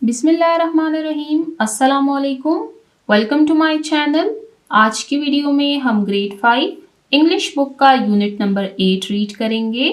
बिस्मिल्लाहिर्रहमानिर्रहीम, अस्सलामुअलैकुम। Welcome to my channel. आज की वीडियो में हम ग्रेड 5 इंग्लिश बुक का यूनिट नंबर 8 रीड करेंगे।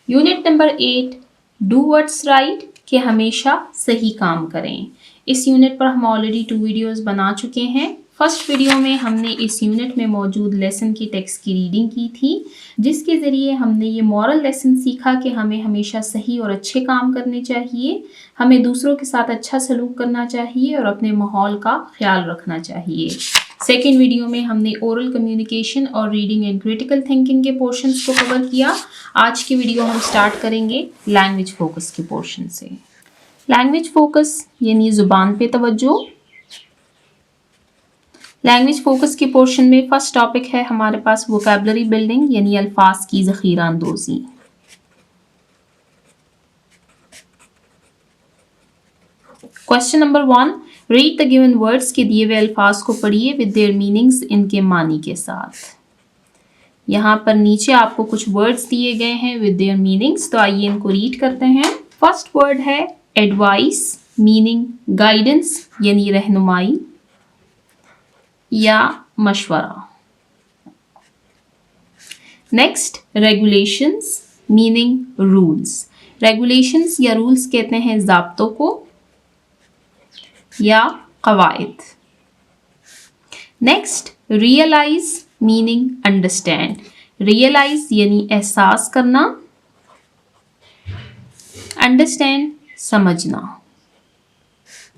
Unit number 8 do what's right, कि हमेशा सही काम करें। इस यूनिट पर हम ऑलरेडी 2 वीडियोस बना चुके हैं। फर्स्ट वीडियो में हमने इस यूनिट में मौजूद लेसन की टेक्स्ट की रीडिंग की थी, जिसके ज़रिए हमने ये मॉरल लेसन सीखा कि हमें हमेशा सही और अच्छे काम करने चाहिए, हमें दूसरों के साथ अच्छा सलूक करना चाहिए और अपने माहौल का ख्याल रखना चाहिए। सेकेंड वीडियो में हमने ओरल कम्युनिकेशन और रीडिंग एंड क्रिटिकल थिंकिंग के पोर्शंस को कवर किया। आज की वीडियो हम स्टार्ट करेंगे लैंग्वेज फोकस के पोर्शन से। लैंग्वेज फोकस यानी ज़ुबान पे तवज्जो। लैंग्वेज फोकस के पोर्शन में फर्स्ट टॉपिक है हमारे पास वोकैबुलरी बिल्डिंग यानी अल्फाज की ज़ख़ीरा अंदोज़ी। Question number 1, read the given words, के दिए हुए अल्फाज को पढ़िए विद देयर मीनिंग्स, इनके मानी के साथ। यहाँ पर नीचे आपको कुछ वर्ड्स दिए गए हैं विद देयर मीनिंग्स, तो आइए इनको रीड करते हैं। फर्स्ट वर्ड है एडवाइस, मीनिंग गाइडेंस यानी रहनुमाई या मशवरा। Next regulations, meaning rules. Regulations या रूल्स कहते हैं ज़ाब्तों को या कवायद। Next realise, meaning understand. Realise यानी एहसास करना, अंडरस्टैंड समझना।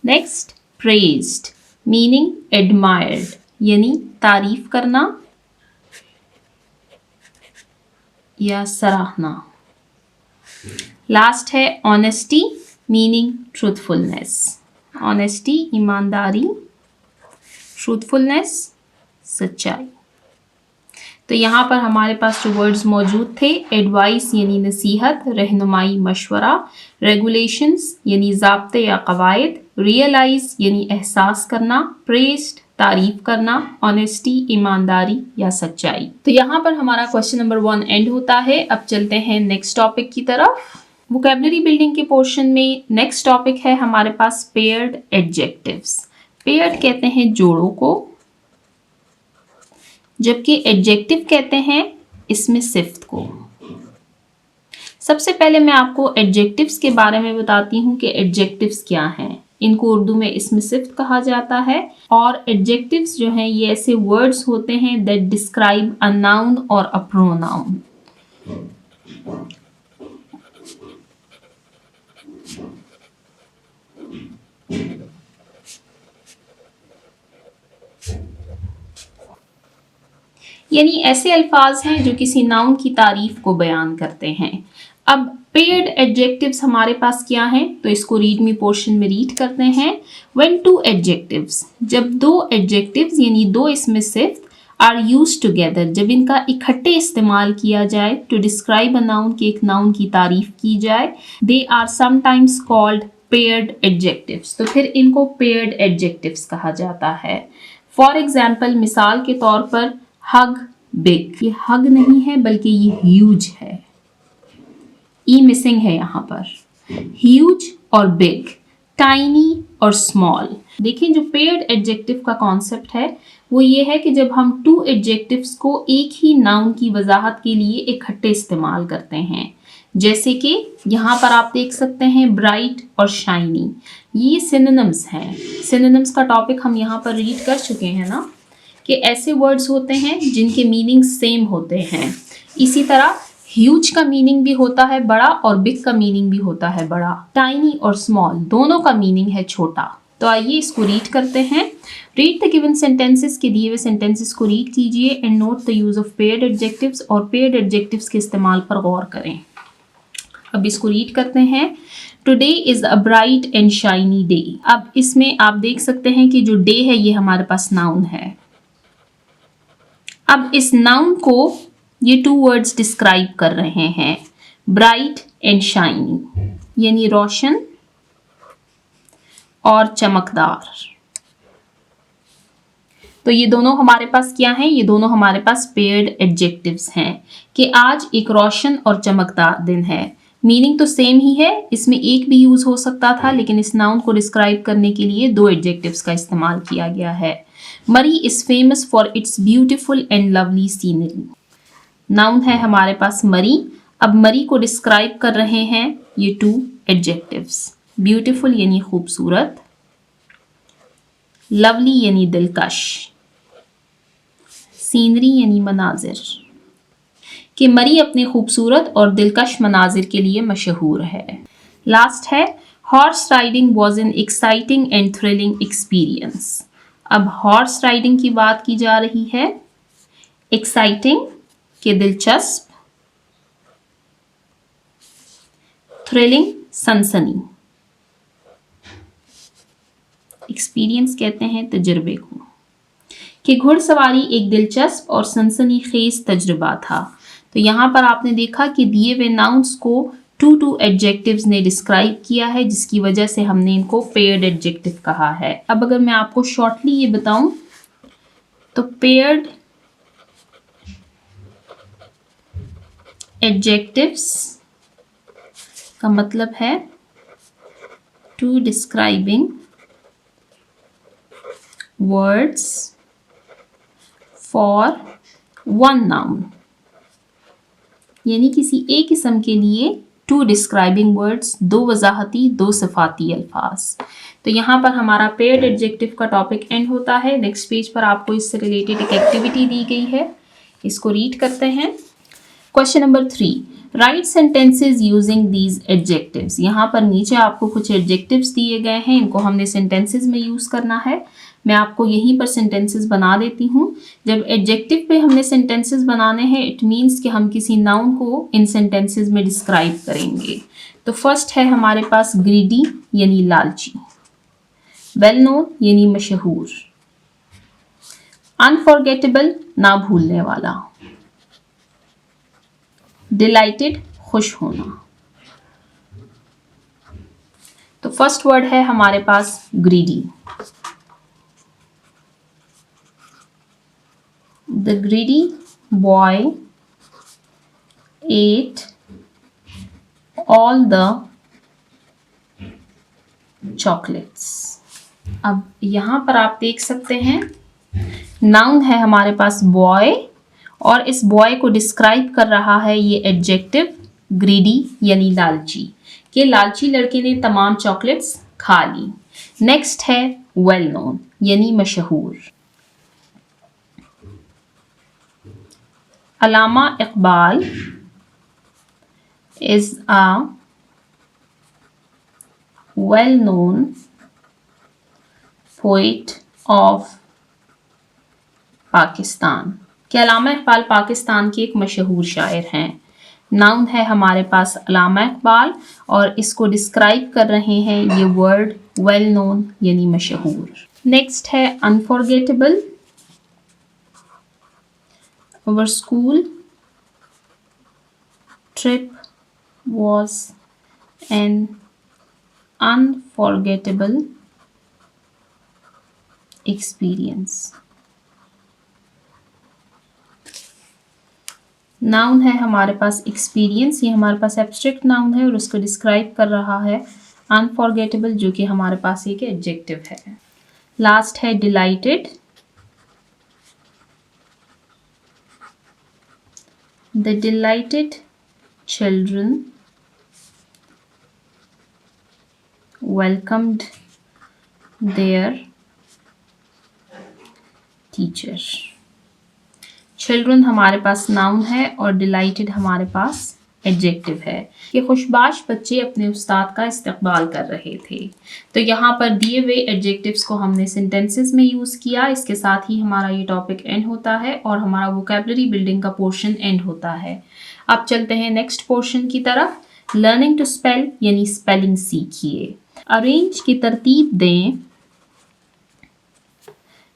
नेक्स्ट प्रेज्ड, मीनिंग एडमायर्ड यानी तारीफ करना या सराहना। लास्ट है ऑनेस्टी, मीनिंग ट्रूथफुलनेस। ऑनेस्टी ईमानदारी, ट्रूथफुलनेस सच्चाई। तो यहाँ पर हमारे पास जो वर्ड्स मौजूद थे, एडवाइस यानी नसीहत, रहनुमाई मशवरा, रेगुलेशंस यानी ज़ाब्ते या कवायद, रियलाइज यानी एहसास करना, प्रेस्ड तारीफ करना, ऑनेस्टी ईमानदारी या सच्चाई। तो यहाँ पर हमारा क्वेश्चन नंबर 1 एंड होता है। अब चलते हैं नेक्स्ट टॉपिक की तरफ। वोकैबुलरी बिल्डिंग के पोर्शन में नेक्स्ट टॉपिक है हमारे पास पेयर्ड एडजेक्टिव्स। पेयर्ड कहते हैं जोड़ों को, जबकि एडजेक्टिव कहते हैं इसमें सिफ्त को। सबसे पहले मैं आपको एडजेक्टिव्स के बारे में बताती हूँ कि एडजेक्टिव्स क्या हैं। इनको उर्दू में इसमें सिफ्त कहा जाता है, और एडजेक्टिव्स जो हैं ये ऐसे वर्ड्स होते हैं दैट डिस्क्राइब अ नाउन और अ प्रोनाउन। यानी ऐसे अल्फाज हैं जो किसी नाउन की तारीफ को बयान करते हैं। अब पेयर्ड एडजेक्टिव्स हमारे पास क्या हैं, तो इसको रीड मी पोर्शन में रीड करते हैं। व्हेन टू एडजेक्टिव्स, जब दो एडजेक्टिव्स यानी दो इसमें सिफ्त आर यूज्ड टुगेदर, जब इनका इकट्ठे इस्तेमाल किया जाए टू डिस्क्राइब अ नाउन, के एक नाउन की तारीफ की जाए, they are sometimes called paired adjectives. तो फिर इनको पेयर्ड एडजेक्टिव्स कहा जाता है। फॉर एग्जाम्पल, मिसाल के तौर पर हग बिग, ये हग नहीं है बल्कि ये ह्यूज है, ई मिसिंग है यहाँ पर। ह्यूज और बिग, टाइनी और स्मॉल। देखिए जो पेयर्ड एडजेक्टिव का कॉन्सेप्ट है वो ये है कि जब हम टू एडजेक्टिव्स को एक ही नाउन की वजाहत के लिए इकट्ठे इस्तेमाल करते हैं, जैसे कि यहाँ पर आप देख सकते हैं ब्राइट और शाइनी, ये सिनोनिम्स हैं। सिनोनिम्स का टॉपिक हम यहाँ पर रीड कर चुके हैं ना, कि ऐसे वर्ड्स होते हैं जिनके मीनिंग सेम होते हैं। इसी तरह ह्यूज का मीनिंग भी होता है बड़ा और बिग का मीनिंग भी होता है बड़ा। टाइनी और स्मॉल दोनों का मीनिंग है छोटा। तो आइए इसको रीड करते हैं। रीड द गिवन सेंटेंसेस, के दिए हुए सेंटेंसेस को रीड कीजिए and note the use of paired adjectives, और पेयर्ड एडजेक्टिव्स के इस्तेमाल पर गौर करें। अब इसको रीड करते हैं। Today is a bright and shiny day. अब इसमें आप देख सकते हैं कि जो डे है ये हमारे पास नाउन है। अब इस नाउन को ये 2 वर्ड्स डिस्क्राइब कर रहे हैं, ब्राइट एंड शाइनी, यानी रोशन और चमकदार। तो ये दोनों हमारे पास क्या हैं? ये दोनों हमारे पास पेयर्ड एडजेक्टिव्स हैं कि आज एक रोशन और चमकदार दिन है। मीनिंग तो सेम ही है, इसमें एक भी यूज हो सकता था, लेकिन इस नाउन को डिस्क्राइब करने के लिए दो एडजेक्टिव्स का इस्तेमाल किया गया है। मरी is famous for its beautiful and lovely scenery. Noun है हमारे पास मरी। अब मरी को डिस्क्राइब कर रहे हैं ये टू एडजेक्टिव्स, ब्यूटिफुल यानी खूबसूरत, लवली यानी दिलकश, सीनरी यानी मनाजिर, कि मरी अपने खूबसूरत और दिलकश मनाजिर के लिए मशहूर है। लास्ट है horse riding was an exciting and thrilling experience. अब हॉर्स राइडिंग की बात की जा रही है, एक्साइटिंग के दिलचस्प, थ्रिलिंग सनसनी, एक्सपीरियंस कहते हैं तजुर्बे को, कि घुड़सवारी एक दिलचस्प और सनसनीखेज तजुर्बा था। तो यहाँ पर आपने देखा कि दिए हुए नाउन्स को टू एडजेक्टिव्स ने डिस्क्राइब किया है, जिसकी वजह से हमने इनको पेयर्ड एडजेक्टिव कहा है। अब अगर मैं आपको शॉर्टली ये बताऊं तो पेयर्ड एडजेक्टिव्स का मतलब है two describing words for one noun, यानी किसी एक किस्म के लिए टू डिस्क्राइबिंग वर्ड्स, दो वजाहती दो सिफाती अल्फाज। तो यहाँ पर हमारा पेयर्ड एडजेक्टिव का टॉपिक एंड होता है। नेक्स्ट पेज पर आपको इससे रिलेटेड एक एक्टिविटी दी गई है, इसको रीड करते हैं। Question number 3, right sentences using these adjectives. यहाँ पर नीचे आपको कुछ एडजेक्टिव्स दिए गए हैं, इनको हमने सेंटेंसेज में यूज करना है। मैं आपको यहीं पर सेंटेंसेस बना देती हूँ। जब एडजेक्टिव पे हमने सेंटेंसेस बनाने हैं, इट मीन्स कि हम किसी नाउन को इन सेंटेंसेस में डिस्क्राइब करेंगे। तो फर्स्ट है हमारे पास ग्रीडी यानी लालची, वेल नोन यानी मशहूर, अनफॉरगेटेबल ना भूलने वाला, डिलाइटेड खुश होना। तो फर्स्ट वर्ड है हमारे पास greedy. The greedy boy ate all the chocolates. अब यहाँ पर आप देख सकते हैं नाउन है हमारे पास बॉय, और इस बॉय को डिस्क्राइब कर रहा है ये एडजेक्टिव ग्रीडी यानी लालची, कि लालची लड़के ने तमाम चॉकलेट्स खा ली। नेक्स्ट है वेल नोन यानी मशहूर। Allama Iqbal is a well-known poet of Pakistan, कि अलामा इकबाल पाकिस्तान के एक मशहूर शायर हैं। नाउन है हमारे पास अलामा इकबाल, और इसको डिस्क्राइब कर रहे हैं ये वर्ड वेल नोन यानी मशहूर। नेक्स्ट है unforgettable. Our school trip was an unforgettable experience. Noun है हमारे पास एक्सपीरियंस, ये हमारे पास एब्स्ट्रैक्ट नाउन है और उसको डिस्क्राइब कर रहा है अनफॉरगेटेबल, जो कि हमारे पास एक एडजेक्टिव है। लास्ट है dilated. The delighted children welcomed their teacher. Children हमारे पास नाउन है और delighted हमारे पास एडजेक्टिव है, कि खुशबाश बच्चे अपने उस्ताद का इस्तकबाल कर रहे थे। तो यहाँ पर दिए हुए एडजेक्टिव्स को हमने सेंटेंसेस में यूज़ किया। इसके साथ ही हमारा ये टॉपिक एंड होता है और हमारा वोकैबुलरी बिल्डिंग का पोर्शन एंड होता है। अब चलते हैं नेक्स्ट पोर्शन की तरफ। लर्निंग टू स्पेल यानी स्पेलिंग सीखिए। अरेंज की तरतीब दें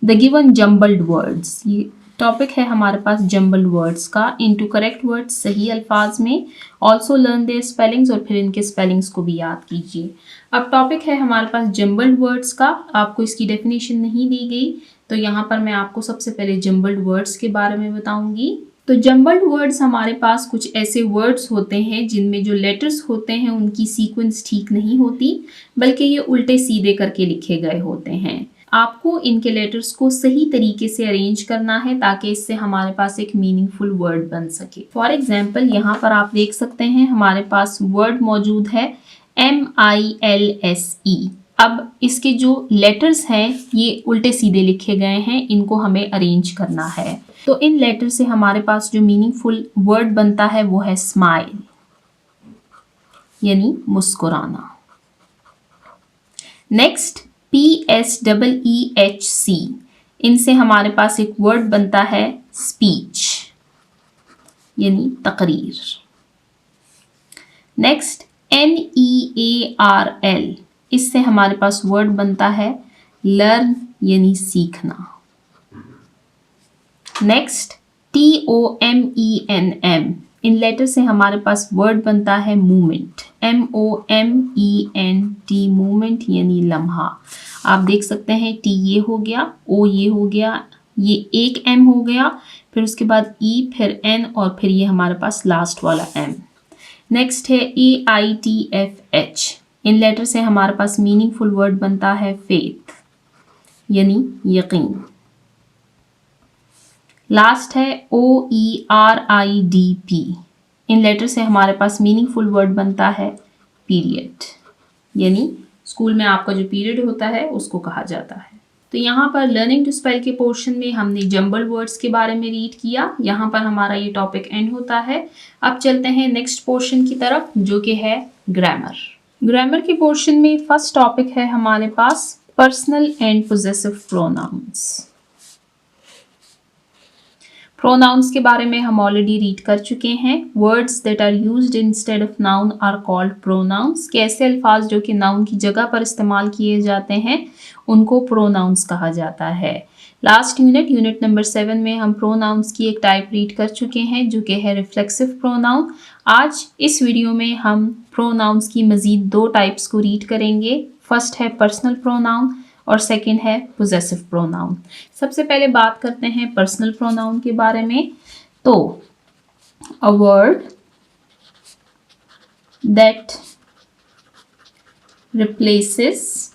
द गिवन जम्बल्ड वर्ड्स। ये टॉपिक है हमारे पास जम्बल्ड वर्ड्स का। इनटू करेक्ट वर्ड्स सही अल्फाज में। ऑल्सो लर्न देयर स्पेलिंग्स, और फिर इनके स्पेलिंग्स को भी याद कीजिए। अब टॉपिक है हमारे पास जम्बल्ड वर्ड्स का। आपको इसकी डेफिनेशन नहीं दी गई, तो यहाँ पर मैं आपको सबसे पहले जम्बल्ड वर्ड्स के बारे में बताऊंगी। तो जम्बल्ड वर्ड्स हमारे पास कुछ ऐसे वर्ड्स होते हैं जिनमें जो लेटर्स होते हैं उनकी सीक्वेंस ठीक नहीं होती, बल्कि ये उल्टे सीधे करके लिखे गए होते हैं। आपको इनके लेटर्स को सही तरीके से अरेंज करना है ताकि इससे हमारे पास एक मीनिंगफुल वर्ड बन सके। फॉर एग्जाम्पल यहाँ पर आप देख सकते हैं हमारे पास वर्ड मौजूद है MILSE। अब इसके जो लेटर्स हैं ये उल्टे सीधे लिखे गए हैं, इनको हमें अरेंज करना है। तो इन लेटर से हमारे पास जो मीनिंगफुल वर्ड बनता है वो है स्माइल, यानी मुस्कुराना। नेक्स्ट PSEEHC, इनसे हमारे पास एक वर्ड बनता है स्पीच, यानी तकरीर। नेक्स्ट NEARL, इससे हमारे पास वर्ड बनता है लर्न, यानी सीखना। नेक्स्ट TOMENM, इन लेटर से हमारे पास वर्ड बनता है मूवमेंट, MOMENT, मूवमेंट यानी लम्हा। आप देख सकते हैं T ये हो गया, O ये हो गया, ये एक M हो गया, फिर उसके बाद E, फिर N और फिर ये हमारे पास लास्ट वाला M। नेक्स्ट है AITFH, इन लेटर से हमारे पास मीनिंगफुल वर्ड बनता है फेथ, यानी यकीन। लास्ट है OERIDP, इन लेटर से हमारे पास मीनिंगफुल वर्ड बनता है पीरियड, यानी स्कूल में आपका जो पीरियड होता है उसको कहा जाता है। तो यहाँ पर लर्निंग टू स्पेल के पोर्शन में हमने जम्बल्ड वर्ड्स के बारे में रीड किया। यहाँ पर हमारा ये टॉपिक एंड होता है। अब चलते हैं नेक्स्ट पोर्शन की तरफ जो कि है ग्रामर। ग्रामर के पोर्शन में फर्स्ट टॉपिक है हमारे पास personal and possessive pronouns. Pronouns के बारे में हम ऑलरेडी रीड कर चुके हैं। Words that are used instead of noun are called pronouns, कि ऐसे अल्फाज जो कि नाउन की जगह पर इस्तेमाल किए जाते हैं उनको प्रोनाउंस कहा जाता है। लास्ट यूनिट नंबर 7 में हम प्रोनाउंस की एक टाइप रीड कर चुके हैं जो कि है रिफ्लेक्सिव प्रोनाउन। आज इस वीडियो में हम प्रोनाउंस की मज़ीद 2 टाइप्स को रीड करेंगे। फर्स्ट है पर्सनल प्रोनाउन और सेकंड है पोजेसिव प्रोनाउन। सबसे पहले बात करते हैं पर्सनल प्रोनाउन के बारे में। तो a word that replaces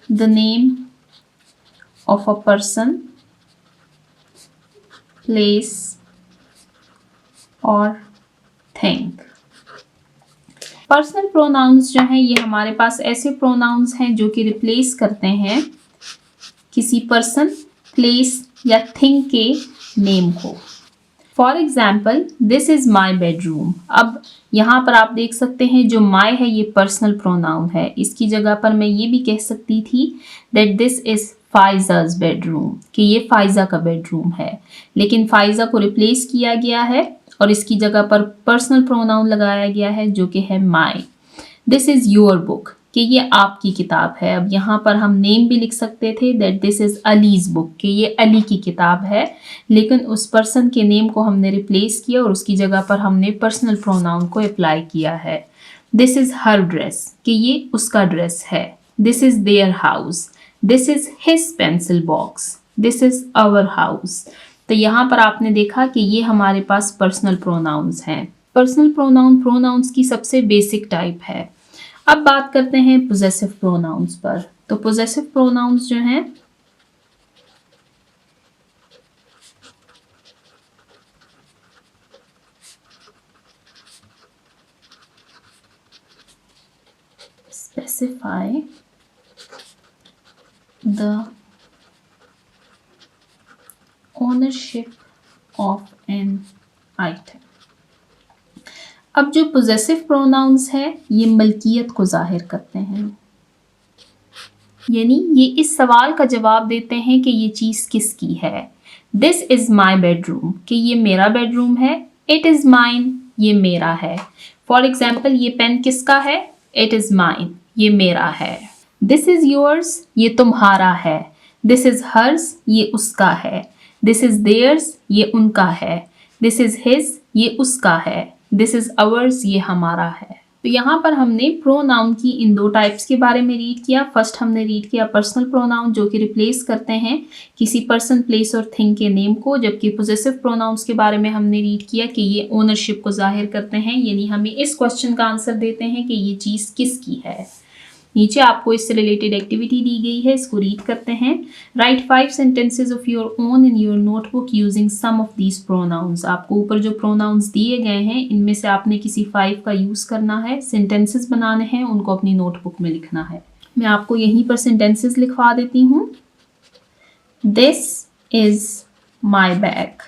the name of a person, place और थिंग। पर्सनल प्रोनाउंस जो हैं ये हमारे पास ऐसे प्रोनाउंस हैं जो कि रिप्लेस करते हैं किसी पर्सन, प्लेस या थिंग के नेम को। For example this is my bedroom. अब यहाँ पर आप देख सकते हैं जो माई है ये पर्सनल प्रोनाउन है। इसकी जगह पर मैं ये भी कह सकती थी दैट दिस इज़ फाइज़ा's बेडरूम, कि ये फाइज़ा का बेडरूम है, लेकिन फाइज़ा को रिप्लेस किया गया है और इसकी जगह पर पर्सनल प्रोनाउन लगाया गया है जो कि है माई। दिस इज़ योर बुक, कि ये आपकी किताब है। अब यहाँ पर हम नेम भी लिख सकते थे that this is Ali's book, कि ये अली की किताब है, लेकिन उस पर्सन के नेम को हमने रिप्लेस किया और उसकी जगह पर हमने पर्सनल प्रोनाउन को अप्लाई किया है। दिस इज़ हर ड्रेस, कि ये उसका ड्रेस है। This is their house, this is his pencil box, this is our house. तो यहाँ पर आपने देखा कि ये हमारे पास पर्सनल प्रोनाउंस हैं। पर्सनल प्रोनाउन प्रोनाउंस की सबसे बेसिक टाइप है। अब बात करते हैं पोजेसिव प्रोनाउंस पर। तो पोजेसिव प्रोनाउंस जो हैं specify the ownership of an item. अब जो पोजेसिव प्रोनाउंस है ये मलकियत को जाहिर करते हैं, यानी ये इस सवाल का जवाब देते हैं कि ये चीज़ किसकी है। दिस इज़ माई बेडरूम, कि ये मेरा बेडरूम है। इट इज़ माइन, ये मेरा है। फॉर एग्जाम्पल ये पेन किसका है? इट इज़ माइन, ये मेरा है। दिस इज़ योर्स, ये तुम्हारा है। दिस इज़ हर्स, ये उसका है। दिस इज़ देयर्स, ये उनका है। दिस इज़ हिज, ये उसका है। दिस इज़ अवर्स, ये हमारा है। तो यहाँ पर हमने प्रोनाउन की इन दो टाइप्स के बारे में रीड किया। फर्स्ट हमने रीड किया पर्सनल प्रोनाउन जो कि रिप्लेस करते हैं किसी पर्सन, प्लेस और थिंग के नेम को, जबकि पोजेसिव प्रोनाउंस के बारे में हमने रीड किया कि ये ओनरशिप को जाहिर करते हैं, यानी हमें इस क्वेश्चन का आंसर देते हैं कि ये चीज़ किसकी है। नीचे आपको इससे रिलेटेड एक्टिविटी दी गई है, इसको रीड करते हैं। Write 5 sentences of your own in your notebook using some of these pronouns. आपको ऊपर जो प्रोनाउंस दिए गए हैं इनमें से आपने किसी 5 का यूज़ करना है, सेंटेंसेस बनाने हैं, उनको अपनी नोटबुक में लिखना है। मैं आपको यहीं पर सेंटेंसेस लिखवा देती हूँ। दिस इज माई बैग,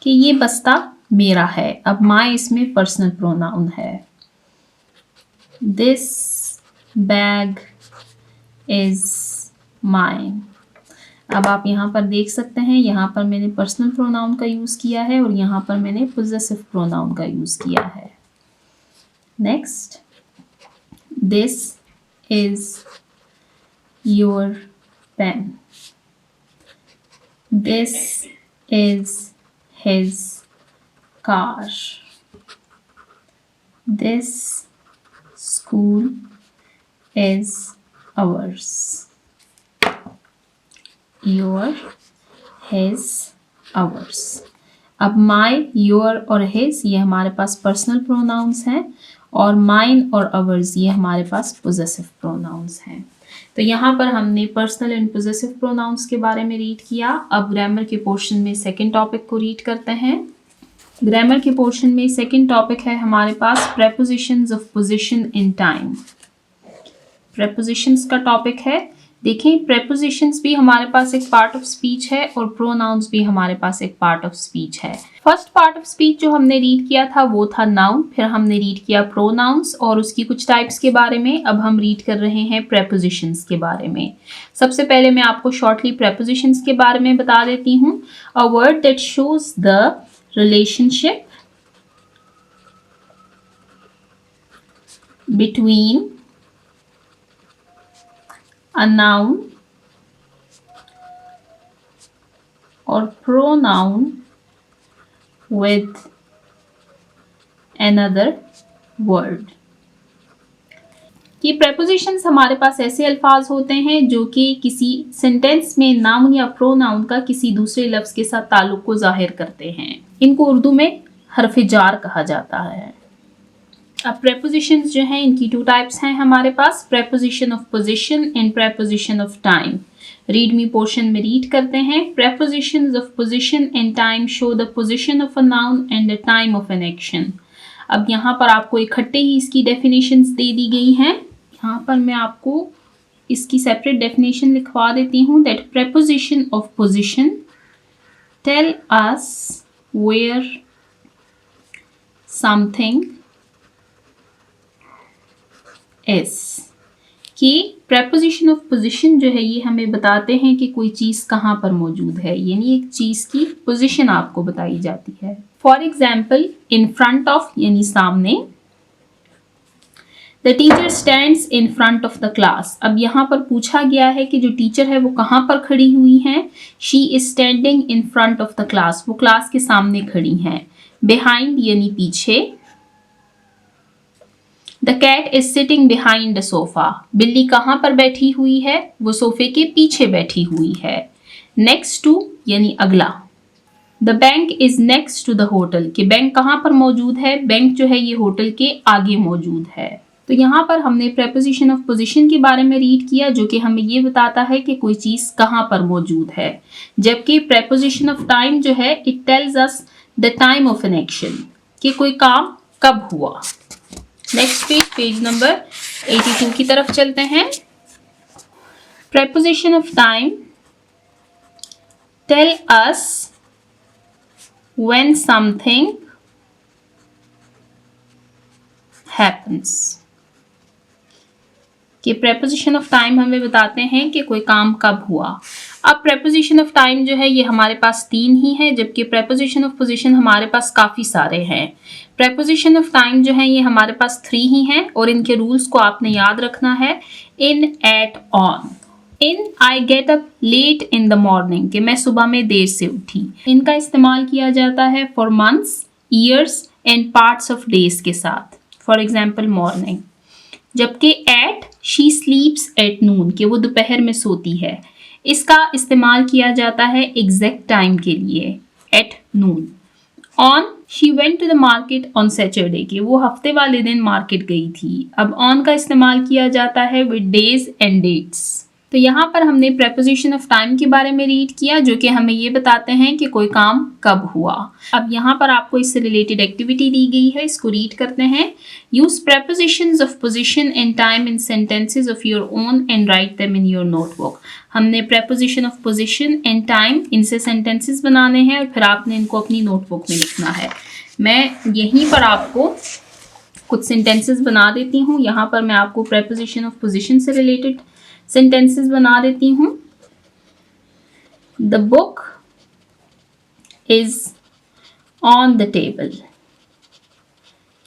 कि ये बस्ता मेरा है। अब माई इसमें पर्सनल प्रोनाउन है। This bag is mine. अब आप यहाँ पर देख सकते हैं, यहाँ पर मैंने पर्सनल प्रोनाउन का यूज़ किया है और यहाँ पर मैंने पोजेसिव प्रोनाउन का यूज़ किया है। Next, this is your pen. This is his car. This school is ours. Your, his, ours. अब my, your और his ये हमारे पास पर्सनल प्रोनाउंस हैं और mine और ours ये हमारे पास पोजेसिव प्रोनाउंस हैं। तो यहाँ पर हमने पर्सनल एंड पोजेसिव प्रोनाउंस के बारे में रीड किया। अब ग्रामर के पोर्शन में सेकेंड टॉपिक को रीड करते हैं। ग्रामर के पोर्शन में सेकेंड टॉपिक है हमारे पास prepositions of position in time. Prepositions का टॉपिक है। देखें, प्रेपोजिशंस भी हमारे पास एक पार्ट ऑफ स्पीच है और प्रोनाउंस भी हमारे पास एक पार्ट ऑफ स्पीच है। फर्स्ट पार्ट ऑफ स्पीच जो हमने रीड किया था वो था नाउन, फिर हमने रीड किया प्रोनाउंस और उसकी कुछ टाइप्स के बारे में। अब हम रीड कर रहे हैं प्रेपोजिशंस के बारे में। सबसे पहले मैं आपको शॉर्टली प्रेपोजिशंस के बारे में बता देती हूँ। A word that shows the relationship between a noun or pronoun with another word। कि prepositions हमारे पास ऐसे अल्फाज होते हैं जो कि किसी सेंटेंस में नाउन या प्रोनाउन का किसी दूसरे लफ्ज के साथ ताल्लुक को जाहिर करते हैं। इनको उर्दू में हरफ जार कहा जाता है। अब प्रेपोजिशंस जो हैं इनकी 2 टाइप्स हैं हमारे पास, preposition of position and preposition of time. Read me portion में रीड करते हैं। Prepositions of position and time show the position of a noun and the time of an action. अब यहाँ पर आपको इकट्ठे ही इसकी डेफिनेशंस दे दी गई हैं। यहाँ पर मैं आपको इसकी सेपरेट डेफिनेशन लिखवा देती हूँ। That preposition of position tell us where something is, कि प्रेपोजिशन ऑफ पोजिशन जो है ये हमें बताते हैं कि कोई चीज़ कहाँ पर मौजूद है, यानी एक चीज़ की पोजिशन आपको बताई जाती है। For example, in front of यानी सामने। The teacher stands in front of the class. अब यहाँ पर पूछा गया है कि जो टीचर है वो कहाँ पर खड़ी हुई हैं। She is standing in front of the class, वो क्लास के सामने खड़ी हैं। बिहाइंड यानी पीछे। The cat is sitting behind the sofa, बिल्ली कहाँ पर बैठी हुई है, वो सोफे के पीछे बैठी हुई है। नेक्स्ट टू यानी अगला। The bank is next to the hotel, कि बैंक कहाँ पर मौजूद है, बैंक जो है ये होटल के आगे मौजूद है। तो यहाँ पर हमने प्रेपोजिशन ऑफ पोजिशन के बारे में रीड किया जो कि हमें ये बताता है कि कोई चीज़ कहाँ पर मौजूद है, जबकि प्रेपोजिशन ऑफ टाइम जो है it tells us the time of an action, कि कोई काम कब हुआ। नेक्स्ट पेज, पेज नंबर 82 की तरफ चलते हैं। Preposition of time tell us when something happens, कि प्रेपोजिशन ऑफ टाइम हमें बताते हैं कि कोई काम कब हुआ। अब प्रेपोजिशन ऑफ टाइम जो है ये हमारे पास 3 ही है, जबकि प्रेपोजिशन ऑफ पोजिशन हमारे पास काफ़ी सारे हैं। प्रेपोजिशन ऑफ टाइम जो है ये हमारे पास 3 ही हैं और इनके रूल्स को आपने याद रखना है। In, at, on. In, I get up late in the morning, कि मैं सुबह में देर से उठी। इनका इस्तेमाल किया जाता है for months, years and parts of days के साथ। For example morning. जबकि at she sleeps at noon, कि वो दोपहर में सोती है, इसका इस्तेमाल किया जाता है एग्जैक्ट टाइम के लिए, at noon. On she went to the market on Saturday, कि वो हफ्ते वाले दिन मार्केट गई थी। अब ऑन का इस्तेमाल किया जाता है विद डेज एंड डेट्स। तो यहाँ पर हमने प्रेपोजिशन ऑफ टाइम के बारे में रीड किया, जो कि हमें ये बताते हैं कि कोई काम कब हुआ। अब यहाँ पर आपको इससे रिलेटेड एक्टिविटी दी गई है, इसको रीड करते हैं। Use prepositions of position and time in sentences of your own and write them in your notebook। हमने preposition of position and time इनसे sentences बनाने हैं और फिर आपने इनको अपनी नोटबुक में लिखना है। मैं यहीं पर आपको कुछ sentences बना देती हूँ। यहाँ पर मैं आपको preposition of position से related सेंटेंसेस बना देती हूँ। The book is on the table,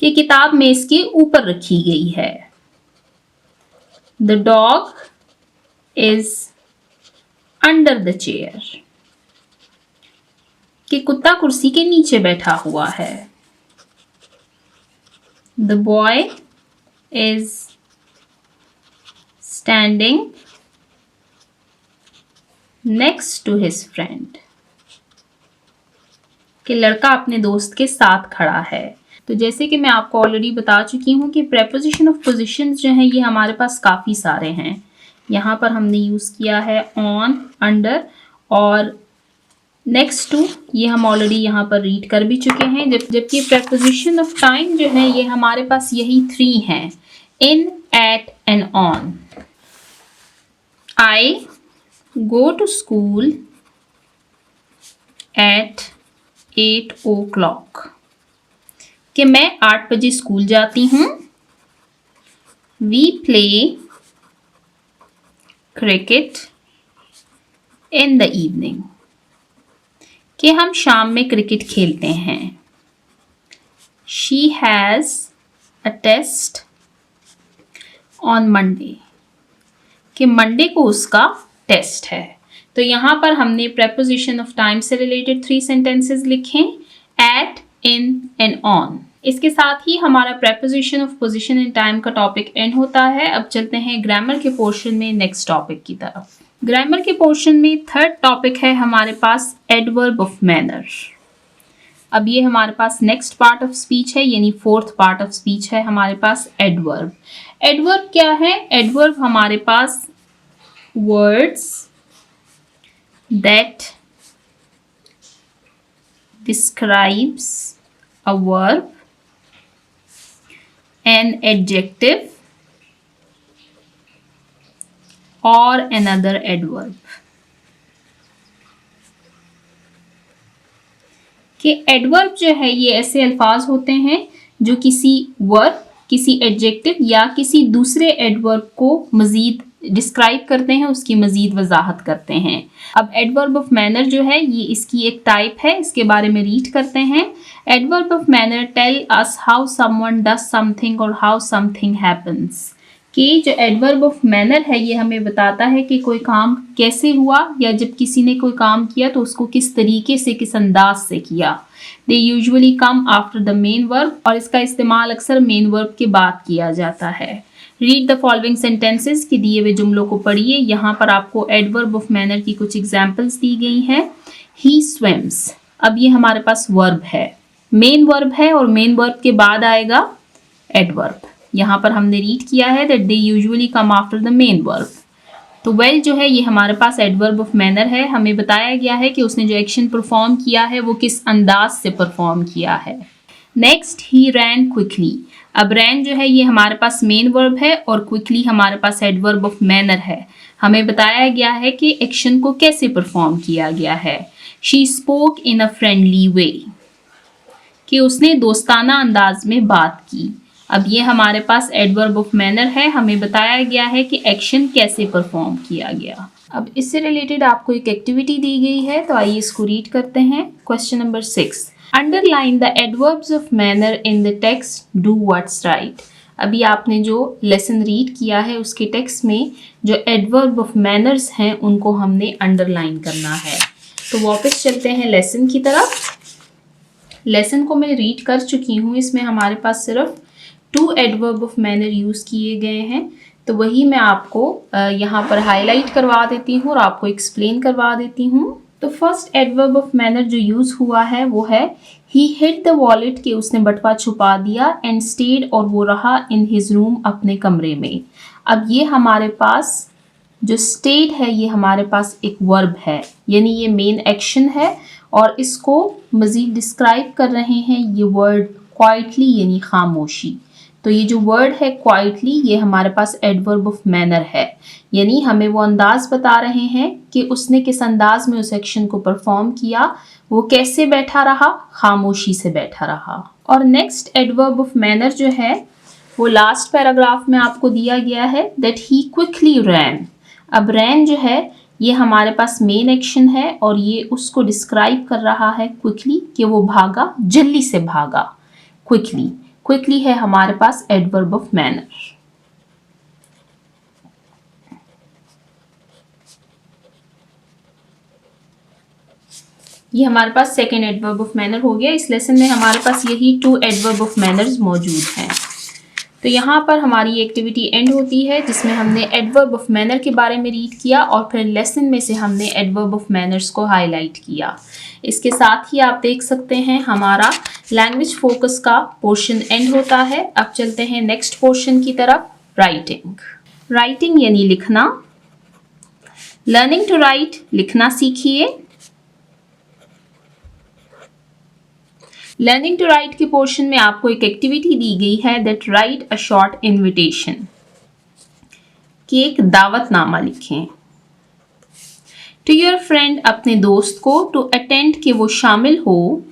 कि किताब मेज के ऊपर रखी गई है। The dog is under the chair, कि कुत्ता कुर्सी के नीचे बैठा हुआ है। The boy is standing next to his friend, कि लड़का अपने दोस्त के साथ खड़ा है। तो जैसे कि मैं आपको ऑलरेडी बता चुकी हूँ कि preposition of positions जो हैं ये हमारे पास काफ़ी सारे हैं। यहाँ पर हमने यूज़ किया है on, under और next to, ये हम ऑलरेडी यहाँ पर रीड कर भी चुके हैं। जबकि preposition of time जो है ये हमारे पास यही 3 हैं, in, at and on। I go to school at 8 o'clock, कि मैं 8 बजे स्कूल जाती हूँ। We play cricket in the evening, कि हम शाम में क्रिकेट खेलते हैं। She has a test on Monday, कि मंडे को उसका टेस्ट है। तो यहाँ पर हमने preposition of time से रिलेटेड 3 sentences लिखे, at, in and on। इसके साथ ही हमारा preposition of position and time का टॉपिक एंड होता है। अब चलते हैं ग्रामर के पोर्शन में नेक्स्ट टॉपिक की तरफ। ग्रामर के पोर्शन में थर्ड टॉपिक है हमारे पास एडवर्ब ऑफ मैनर। अब ये हमारे पास नेक्स्ट पार्ट ऑफ स्पीच है, यानी फोर्थ पार्ट ऑफ स्पीच है हमारे पास एडवर्ब। एडवर्ब क्या है? एडवर्ब हमारे पास words that describes a verb, an adjective और another adverb। कि एडवर्ब जो है ये ऐसे अल्फाज होते हैं जो किसी वर्ब, किसी एडजेक्टिव या किसी दूसरे एडवर्ब को मज़ीद डिस्क्राइब करते हैं, उसकी मज़ीद वजाहत करते हैं। अब एडवर्ब ऑफ मैनर जो है ये इसकी एक टाइप है, इसके बारे में रीड करते हैं। Adverb of manner tell us how someone does something और हाउ समथिंग हैपन्स। कि जो एडवर्ब ऑफ मैनर है ये हमें बताता है कि कोई काम कैसे हुआ, या जब किसी ने कोई काम किया तो उसको किस तरीके से, किस अंदाज से किया। They usually come after the main verb, और इसका इस्तेमाल अक्सर मेन वर्ब के बाद किया जाता है। रीड द फॉलोइंग सेंटेंसेस, कि दिए हुए जुमलों को पढ़िए। यहाँ पर आपको एडवर्ब ऑफ मैनर की कुछ एग्जाम्पल्स दी गई हैं। ही स्विम्स, अब ये हमारे पास वर्ब है, मेन वर्ब है और मेन वर्ब के बाद आएगा एडवर्ब। यहाँ पर हमने रीड किया है that they usually come after the main verb. तो वेल जो है ये हमारे पास एडवर्ब ऑफ मैनर है। हमें बताया गया है कि उसने जो एक्शन परफॉर्म किया है वो किस अंदाज से परफॉर्म किया है। नेक्स्ट, ही रैन क्विकली। अब रैन जो है ये हमारे पास मेन वर्ब है और क्विकली हमारे पास एडवर्ब ऑफ मैनर है। हमें बताया गया है कि एक्शन को कैसे परफॉर्म किया गया है। She spoke in a friendly way, कि उसने दोस्ताना अंदाज में बात की। अब ये हमारे पास एडवर्ब ऑफ मैनर है। हमें बताया गया है कि एक्शन कैसे परफॉर्म किया गया। अब इससे रिलेटेड आपको एक एक्टिविटी दी गई है, तो आइए इसको रीड करते हैं। Question number 6, underline the adverbs of manner in the text, do what's right. अभी आपने जो लेसन रीड किया है उसके टेक्स्ट में जो एडवर्ब ऑफ मैनर्स हैं उनको हमने अंडरलाइन करना है। तो वापस चलते हैं लेसन की तरफ। लेसन को मैं रीड कर चुकी हूँ, इसमें हमारे पास सिर्फ two adverb of manner use किए गए हैं, तो वही मैं आपको यहाँ पर हाईलाइट करवा देती हूँ और आपको एक्सप्लेन करवा देती हूँ। तो फर्स्ट एडवर्ब ऑफ मैनर जो यूज़ हुआ है वो है ही हिड द वॉलेट, कि उसने बटुआ छुपा दिया, एंड स्टेड, और वो रहा, इन हिज रूम, अपने कमरे में। अब ये हमारे पास जो स्टेड है ये हमारे पास एक वर्ब है, यानी ये मेन एक्शन है, और इसको मज़ीद डिस्क्राइब कर रहे हैं ये वर्ड क्वाइटली, यानी खामोशी। तो ये जो वर्ड है क्वाइटली, ये हमारे पास एडवर्ब ऑफ मैनर है, यानी हमें वो अंदाज बता रहे हैं कि उसने किस अंदाज में उस एक्शन को परफॉर्म किया, वो कैसे बैठा रहा, खामोशी से बैठा रहा। और नेक्स्ट एडवर्ब ऑफ मैनर जो है वो लास्ट पैराग्राफ में आपको दिया गया है, दैट ही क्विकली रैन। अब रैन जो है ये हमारे पास मेन एक्शन है और ये उसको डिस्क्राइब कर रहा है क्विकली, कि वो भागा, जल्दी से भागा, क्विकली। क्विकली है हमारे पास एडवर्ब ऑफ मैनर। ये हमारे पास सेकेंड एडवर्ब ऑफ मैनर हो गया। इस लेसन में हमारे पास यही टू एडवर्ब ऑफ मैनर्स मौजूद हैं। तो यहाँ पर हमारी एक्टिविटी एंड होती है जिसमें हमने एडवर्ब ऑफ मैनर के बारे में रीड किया और फिर लेसन में से हमने एडवर्ब ऑफ मैनर्स को हाईलाइट किया। इसके साथ ही आप देख सकते हैं हमारा लैंग्वेज फोकस का पोर्शन एंड होता है। अब चलते हैं नेक्स्ट पोर्शन की तरफ, राइटिंग। राइटिंग यानी लिखना। लर्निंग टू राइट, लिखना सीखिए। लर्निंग टू राइट के पोर्शन में आपको एक एक्टिविटी दी गई है, that write a short invitation, कि एक दावतनामा लिखें टू योर फ्रेंड, अपने दोस्त को, टू अटेंड, कि वो शामिल हो,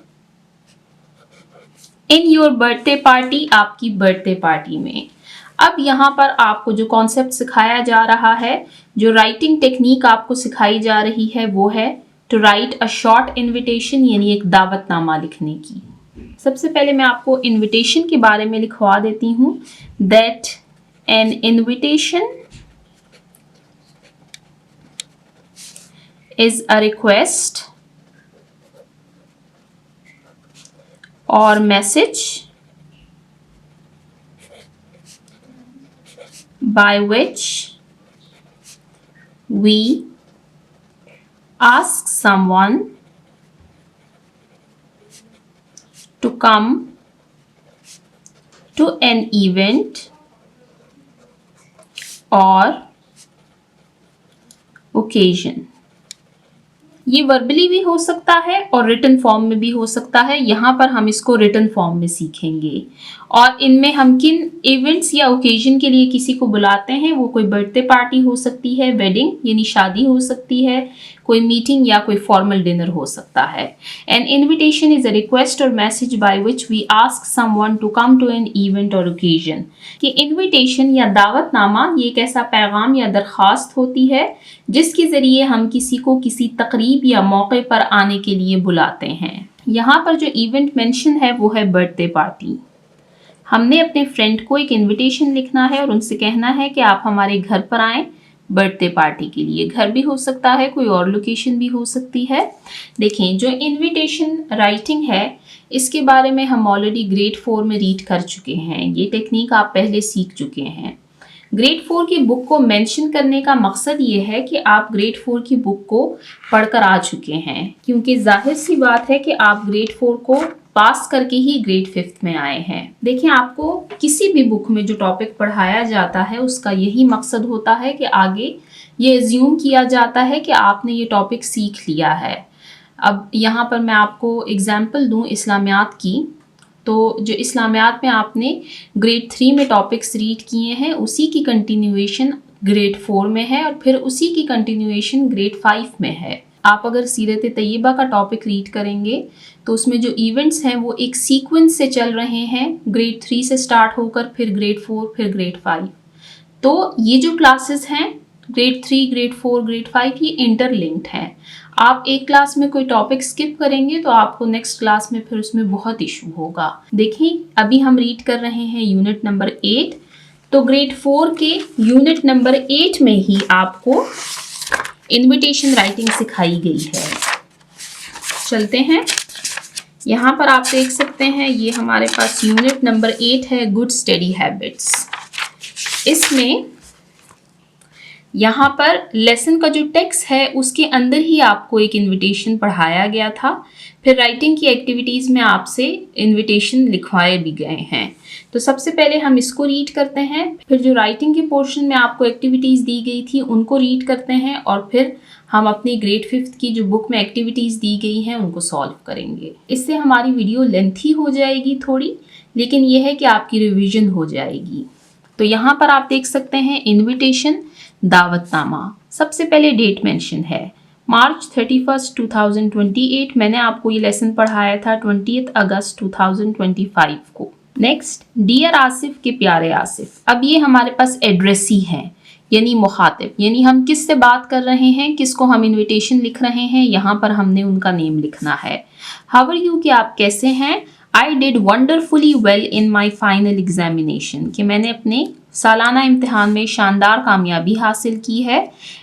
इन योर बर्थडे पार्टी, आपकी बर्थडे पार्टी में। अब यहाँ पर आपको जो कॉन्सेप्ट सिखाया जा रहा है, जो राइटिंग टेक्निक आपको सिखाई जा रही है वो है to write a short invitation, यानी एक दावतनामा लिखने की। सबसे पहले मैं आपको इनविटेशन के बारे में लिखवा देती हूँ, that N invitation is a request और message by which we ask someone to come to an event or occasion। ये वर्बली भी हो सकता है और रिटन फॉर्म में भी हो सकता है। यहाँ पर हम इसको रिटन फॉर्म में सीखेंगे और इनमें हम किन इवेंट्स या ओकेजन के लिए किसी को बुलाते हैं, वो कोई बर्थडे पार्टी हो सकती है, वेडिंग यानी शादी हो सकती है, कोई मीटिंग या कोई फॉर्मल डिनर हो सकता है। An invitation is a request और message by which we ask someone to come to an event और ओकेजन। कि इन्विटेशन या दावतनामा ये एक ऐसा पैगाम या दरख्वास्त होती है जिसके ज़रिए हम किसी को किसी तकरीब या मौके पर आने के लिए बुलाते हैं। यहाँ पर जो इवेंट मेंशन है वो है बर्थडे पार्टी। हमने अपने फ्रेंड को एक इनविटेशन लिखना है और उनसे कहना है कि आप हमारे घर पर आएँ बर्थडे पार्टी के लिए। घर भी हो सकता है, कोई और लोकेशन भी हो सकती है। देखें, जो इनविटेशन राइटिंग है इसके बारे में हम ऑलरेडी ग्रेड 4 में रीड कर चुके हैं। ये टेक्निक आप पहले सीख चुके हैं। ग्रेड 4 की बुक को मेंशन करने का मकसद ये है कि आप ग्रेड 4 की बुक को पढ़कर आ चुके हैं, क्योंकि जाहिर सी बात है कि आप ग्रेड 4 को पास करके ही ग्रेड 5 में आए हैं। देखिए, आपको किसी भी बुक में जो टॉपिक पढ़ाया जाता है उसका यही मकसद होता है कि आगे ये एज्यूम किया जाता है कि आपने ये टॉपिक सीख लिया है। अब यहाँ पर मैं आपको एग्जाम्पल दूँ इस्लामियात की, तो जो इस्लामियात में आपने ग्रेड 3 में टॉपिक्स रीड किए हैं उसी की कंटिन्यूएशन ग्रेड 4 में है और फिर उसी की कंटिन्यूएशन ग्रेड 5 में है। आप अगर सीरत तैयबा का टॉपिक रीड करेंगे तो उसमें जो इवेंट्स हैं वो एक सीक्वेंस से चल रहे हैं, ग्रेड 3 से स्टार्ट होकर फिर ग्रेड 4 फिर ग्रेड 5। तो ये जो क्लासेस हैं ग्रेड 3, ग्रेड 4, ग्रेड 5 ये इंटरलिंक्ड हैं। आप एक क्लास में कोई टॉपिक स्किप करेंगे तो आपको नेक्स्ट क्लास में फिर उसमें बहुत इशू होगा। देखिए, अभी हम रीड कर रहे हैं यूनिट नंबर 8, तो ग्रेड 4 के यूनिट नंबर 8 में ही आपको इनविटेशन राइटिंग सिखाई गई है। चलते हैं यहाँ पर आप देख सकते हैं ये हमारे पास यूनिट नंबर 8 है, गुड स्टडी हैबिट्स। इसमें यहाँ पर लेसन का जो टेक्स्ट है उसके अंदर ही आपको एक इनविटेशन पढ़ाया गया था। फिर राइटिंग की एक्टिविटीज़ में आपसे इनविटेशन लिखवाए भी गए हैं। तो सबसे पहले हम इसको रीड करते हैं, फिर जो राइटिंग के पोर्शन में आपको एक्टिविटीज़ दी गई थी उनको रीड करते हैं, और फिर हम अपनी ग्रेड 5th की जो बुक में एक्टिविटीज़ दी गई हैं उनको सॉल्व करेंगे। इससे हमारी वीडियो लेंथी हो जाएगी थोड़ी, लेकिन यह है कि आपकी रिविज़न हो जाएगी। तो यहाँ पर आप देख सकते हैं इनविटेशन, दावतनामा। सबसे पहले डेट मेंशन है मार्च 31, 2028। मैंने आपको ये लेसन पढ़ाया था 20 अगस्त 2025 को। नेक्स्ट, डियर आसिफ के प्यारे आसिफ। अब ये हमारे पास एड्रेसी है, यानी मुखातिब, यानी हम किस से बात कर रहे हैं, किसको हम इनविटेशन लिख रहे हैं, यहाँ पर हमने उनका नेम लिखना है। हाउ आर यू, कि आप कैसे हैं। I did wonderfully well in my final examination, कि मैंने अपने सालाना इम्तिहान में शानदार कामयाबी हासिल की है।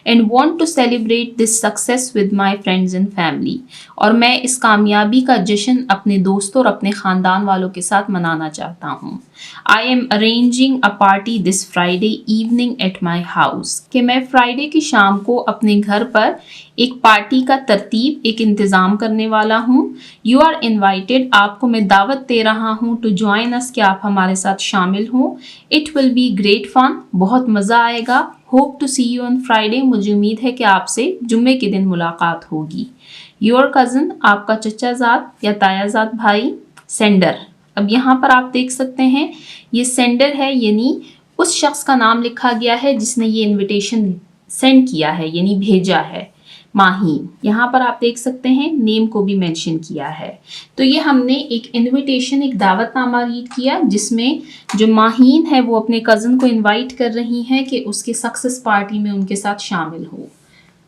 And want to celebrate this success with my friends and family, और मैं इस कामयाबी का जश्न अपने दोस्तों और अपने ख़ानदान वालों के साथ मनाना चाहता हूँ। I am arranging a party this Friday evening eight my house, कि मैं फ्राइडे की शाम को अपने घर पर एक पार्टी का तरतीब, एक इंतज़ाम करने वाला हूँ। यू आर इन्वाइटेड, आपको मैं दावत दे रहा हूँ, टू ज्वाइन अस, कि आप हमारे साथ शामिल हों। It will be great fun, बहुत मज़ा आएगा। Hope to see you on Friday, मुझे उम्मीद है कि आपसे जुम्मे के दिन मुलाकात होगी। योर कज़न, आपका चचाजाद या तायाजाद भाई। सेंडर, अब यहाँ पर आप देख सकते हैं ये सेंडर है, यानी उस शख्स का नाम लिखा गया है जिसने ये इनविटेशन सेंड किया है, यानी भेजा है। माहीन, यहाँ पर आप देख सकते हैं नेम को भी मेंशन किया है। तो ये हमने एक इनविटेशन, एक दावतनामा रीड किया जिसमें जो माहीन है वो अपने कज़न को इनवाइट कर रही हैं कि उसके सक्सेस पार्टी में उनके साथ शामिल हो।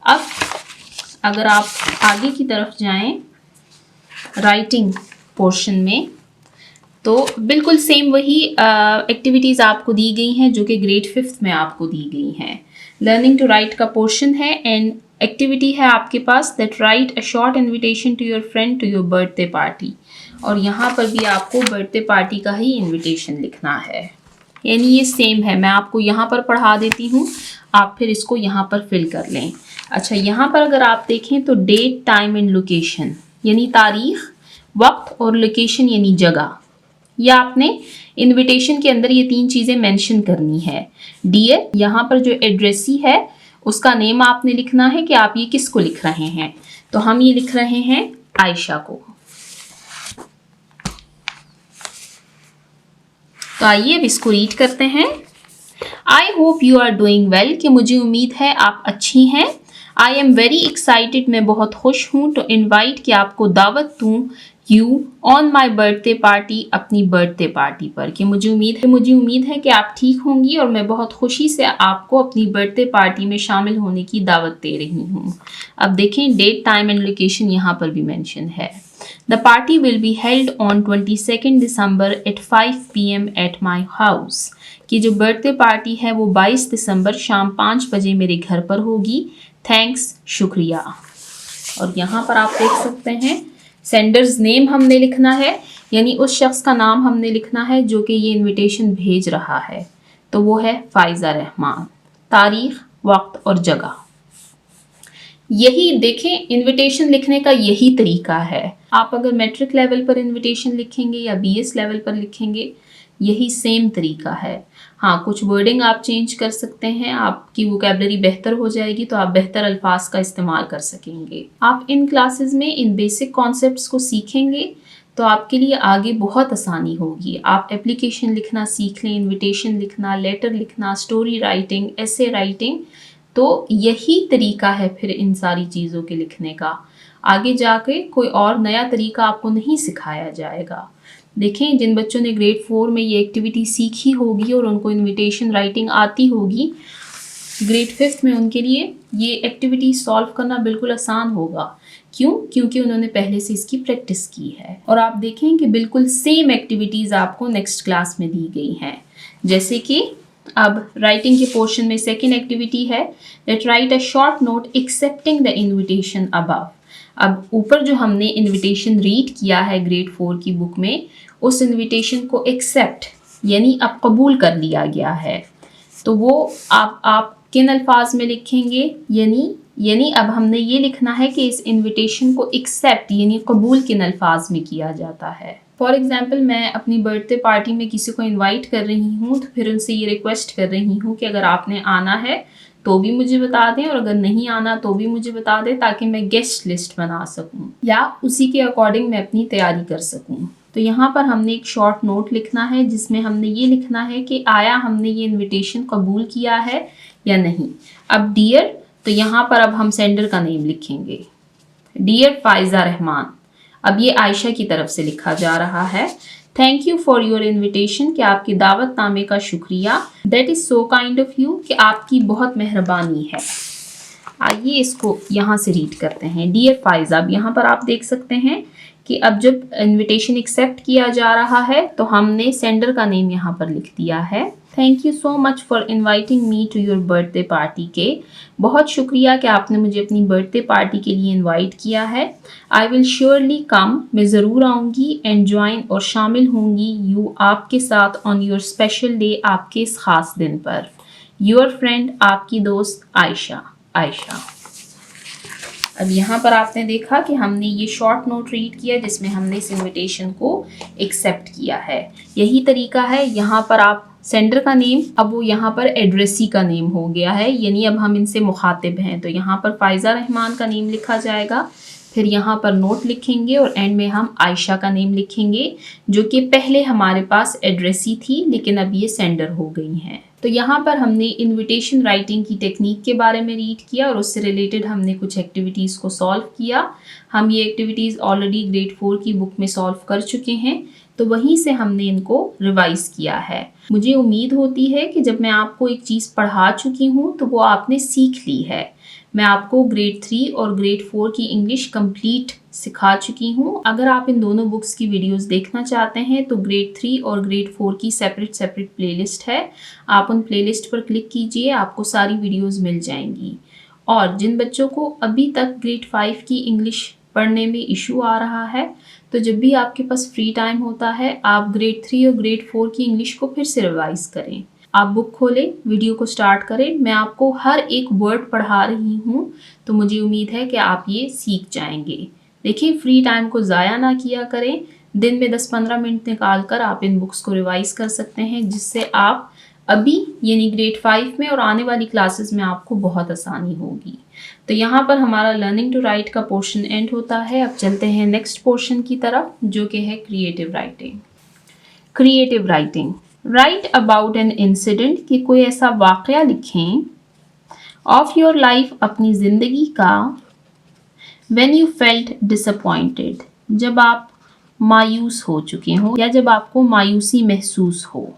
अब अगर आप आगे की तरफ जाएं राइटिंग पोर्शन में, तो बिल्कुल सेम वही एक्टिविटीज़ आपको दी गई हैं जो कि ग्रेड 5th में आपको दी गई हैं। लर्निंग टू राइट का पोर्शन है, एंड एक्टिविटी है आपके पास that write a short invitation to your friend to your birthday party, और यहाँ पर भी आपको बर्थडे पार्टी का ही इनविटेशन लिखना है, यानी ये सेम है। मैं आपको यहाँ पर पढ़ा देती हूँ, आप फिर इसको यहाँ पर फिल कर लें। अच्छा, यहाँ पर अगर आप देखें तो डेट, टाइम एंड लोकेशन, यानी तारीख, वक्त, और लोकेशन यानी जगह, या आपने इनविटेशन के अंदर ये 3 चीज़ें मेंशन करनी है। डियर, यहाँ पर जो एड्रेसी है उसका नेम आपने लिखना है कि आप ये किसको लिख रहे हैं। तो हम ये लिख रहे हैं आयशा को। तो आइए अब इसको रीड करते हैं। I hope you are doing well, कि मुझे उम्मीद है आप अच्छी हैं। आई एम वेरी एक्साइटेड, मैं बहुत खुश हूँ। टू इनवाइट, कि आपको दावत दूँ, you on my birthday party, अपनी बर्थडे पार्टी पर, कि मुझे उम्मीद है कि आप ठीक होंगी और मैं बहुत खुशी से आपको अपनी बर्थडे पार्टी में शामिल होने की दावत दे रही हूँ। अब देखें डेट, टाइम एंड लोकेशन यहाँ पर भी मेंशन है। The party will be held on 22 December at 5 PM at my house, कि जो बर्थडे पार्टी है वो 22 दिसंबर शाम 5 बजे मेरे घर पर होगी। थैंक्स, शुक्रिया। और यहाँ पर आप देख सकते हैं सेंडर्स नेम हमने लिखना है, यानी उस शख्स का नाम हमने लिखना है जो कि ये इनविटेशन भेज रहा है, तो वो है फाइजा रहमान। तारीख, वक्त और जगह, यही देखें इनविटेशन लिखने का यही तरीका है। आप अगर मैट्रिक लेवल पर इनविटेशन लिखेंगे या BS लेवल पर लिखेंगे, यही सेम तरीका है। हाँ, कुछ वर्डिंग आप चेंज कर सकते हैं, आपकी वोकैबलरी बेहतर हो जाएगी तो आप बेहतर अल्फाज का इस्तेमाल कर सकेंगे। आप इन क्लासेस में इन बेसिक कॉन्सेप्ट्स को सीखेंगे तो आपके लिए आगे बहुत आसानी होगी। आप एप्लीकेशन लिखना सीख लें, इनविटेशन लिखना, लेटर लिखना, स्टोरी राइटिंग, एसे राइटिंग, तो यही तरीका है फिर इन सारी चीज़ों के लिखने का। आगे जाके कोई और नया तरीका आपको नहीं सिखाया जाएगा। देखें, जिन बच्चों ने ग्रेड 4 में ये एक्टिविटी सीखी होगी और उनको इनविटेशन राइटिंग आती होगी, ग्रेड 5th में उनके लिए ये एक्टिविटी सॉल्व करना बिल्कुल आसान होगा। क्यों? क्योंकि उन्होंने पहले से इसकी प्रैक्टिस की है। और आप देखें कि बिल्कुल सेम एक्टिविटीज़ आपको नेक्स्ट क्लास में दी गई हैं। जैसे कि अब राइटिंग के पोर्शन में सेकेंड एक्टिविटी है that write a short note accepting the invitation above. अब ऊपर जो हमने इनविटेशन रीड किया है ग्रेड 4 की बुक में, उस इनविटेशन को एक्सेप्ट यानी अब कबूल कर लिया गया है, तो वो आप किन अल्फाज में लिखेंगे? यानी अब हमने ये लिखना है कि इस इनविटेशन को एक्सेप्ट यानी कबूल किन अल्फाज में किया जाता है। फॉर एग्जाम्पल, मैं अपनी बर्थडे पार्टी में किसी को इनवाइट कर रही हूँ, तो फिर उनसे ये रिक्वेस्ट कर रही हूँ कि अगर आपने आना है तो भी मुझे बता दें, और अगर नहीं आना तो भी मुझे बता दें, ताकि मैं गेस्ट लिस्ट बना सकूँ या उसी के अकॉर्डिंग मैं अपनी तैयारी कर सकूँ। तो यहाँ पर हमने एक शॉर्ट नोट लिखना है जिसमें हमने ये लिखना है कि आया हमने ये इनविटेशन कबूल किया है या नहीं। अब डियर, तो यहाँ पर अब हम सेंडर का नेम लिखेंगे, डियर फाइजा रहमान। अब ये आयशा की तरफ से लिखा जा रहा है। Thank you for your invitation, कि आपकी दावतनामे का शुक्रिया। That is so kind of you, कि आपकी बहुत मेहरबानी है। आइए इसको यहाँ से रीड करते हैं। डियर फाइजा, अब यहाँ पर आप देख सकते हैं कि अब जब इनविटेशन एक्सेप्ट किया जा रहा है तो हमने सेंडर का नेम यहाँ पर लिख दिया है। Thank you so much for inviting me to your birthday party के, बहुत शुक्रिया कि आपने मुझे अपनी बर्थडे पार्टी के लिए इनवाइट किया है। आई विल श्योरली कम, मैं ज़रूर आऊँगी, एंड ज्वाइन और शामिल होंगी यू आपके साथ ऑन योर स्पेशल डे, आपके इस ख़ास दिन पर। योर फ्रेंड, आपकी दोस्त आयशा। अब यहाँ पर आपने देखा कि हमने ये शॉर्ट नोट रीड किया जिसमें हमने इस इनविटेशन को एक्सेप्ट किया है। यही तरीका है यहाँ पर आप सेंडर का नेम, अब वो यहाँ पर एड्रेसी का नेम हो गया है, यानी अब हम इनसे मुखातिब हैं, तो यहाँ पर फाइजा रहमान का नेम लिखा जाएगा, फिर यहाँ पर नोट लिखेंगे और एंड में हम आयशा का नेम लिखेंगे, जो कि पहले हमारे पास एड्रेसी थी लेकिन अब ये सेंडर हो गई हैं। तो यहाँ पर हमने इनविटेशन राइटिंग की टेक्निक के बारे में रीड किया और उससे रिलेटेड हमने कुछ एक्टिविटीज़ को सॉल्व किया। हम ये एक्टिविटीज़ ऑलरेडी ग्रेड 4 की बुक में सॉल्व कर चुके हैं, तो वहीं से हमने इनको रिवाइज किया है। मुझे उम्मीद होती है कि जब मैं आपको एक चीज़ पढ़ा चुकी हूँ तो वो आपने सीख ली है। मैं आपको ग्रेड 3 और ग्रेड 4 की इंग्लिश कंप्लीट सिखा चुकी हूँ। अगर आप इन दोनों बुक्स की वीडियोस देखना चाहते हैं तो ग्रेड 3 और ग्रेड 4 की सेपरेट प्लेलिस्ट है, आप उन प्लेलिस्ट पर क्लिक कीजिए, आपको सारी वीडियोस मिल जाएंगी। और जिन बच्चों को अभी तक ग्रेड 5 की इंग्लिश पढ़ने में इशू आ रहा है, तो जब भी आपके पास फ्री टाइम होता है आप ग्रेड 3 और ग्रेड 4 की इंग्लिश को फिर से रिवाइज करें। आप बुक खोलें, वीडियो को स्टार्ट करें, मैं आपको हर एक वर्ड पढ़ा रही हूँ, तो मुझे उम्मीद है कि आप ये सीख जाएंगे। देखिए, फ्री टाइम को ज़ाया ना किया करें, दिन में 10-15 मिनट निकाल कर आप इन बुक्स को रिवाइज कर सकते हैं, जिससे आप अभी यानी ग्रेड 5 में और आने वाली क्लासेस में आपको बहुत आसानी होगी। तो यहाँ पर हमारा लर्निंग टू राइट का पोर्शन एंड होता है। अब चलते हैं नेक्स्ट पोर्शन की तरफ, जो कि है creative writing. Creative writing, right about an incident, कि कोई ऐसा वाक़या लिखें ऑफ योर लाइफ, अपनी ज़िंदगी का, व्हेन यू फेल्ट डिसअपॉइंटेड, जब आप मायूस हो चुके हो या जब आपको मायूसी महसूस हो।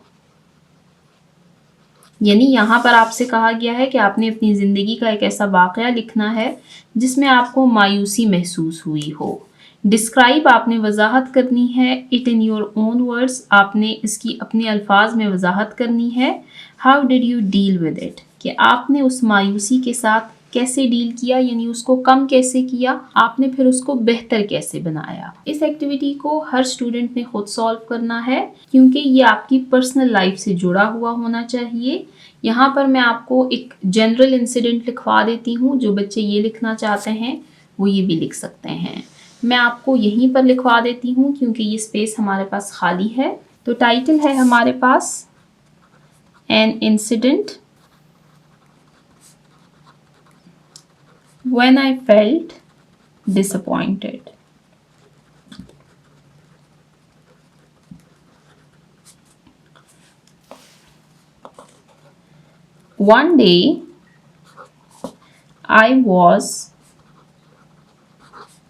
यानी यहाँ पर आपसे कहा गया है कि आपने अपनी ज़िंदगी का एक ऐसा वाक़या लिखना है जिसमें आपको मायूसी महसूस हुई हो। डिस्क्राइब, आपने वजाहत करनी है, it in your own words, आपने इसकी अपने अल्फाज में वजाहत करनी है। How did you deal with it, कि आपने उस मायूसी के साथ कैसे डील किया, यानी उसको कम कैसे किया, आपने फिर उसको बेहतर कैसे बनाया। इस एक्टिविटी को हर स्टूडेंट ने खुद सॉल्व करना है, क्योंकि ये आपकी पर्सनल लाइफ से जुड़ा हुआ होना चाहिए। यहाँ पर मैं आपको एक जनरल इंसिडेंट लिखवा देती हूँ, जो बच्चे ये लिखना चाहते हैं वो ये भी लिख सकते हैं। मैं आपको यहीं पर लिखवा देती हूँ क्योंकि ये स्पेस हमारे पास खाली है। तो टाइटल है हमारे पास an incident when I felt disappointed. One day I was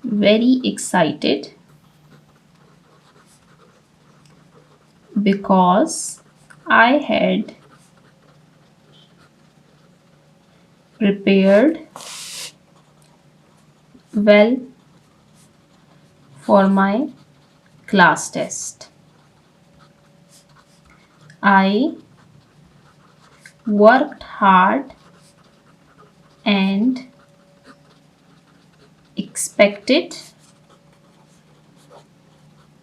very excited because I had prepared well for my class test. I worked hard and expected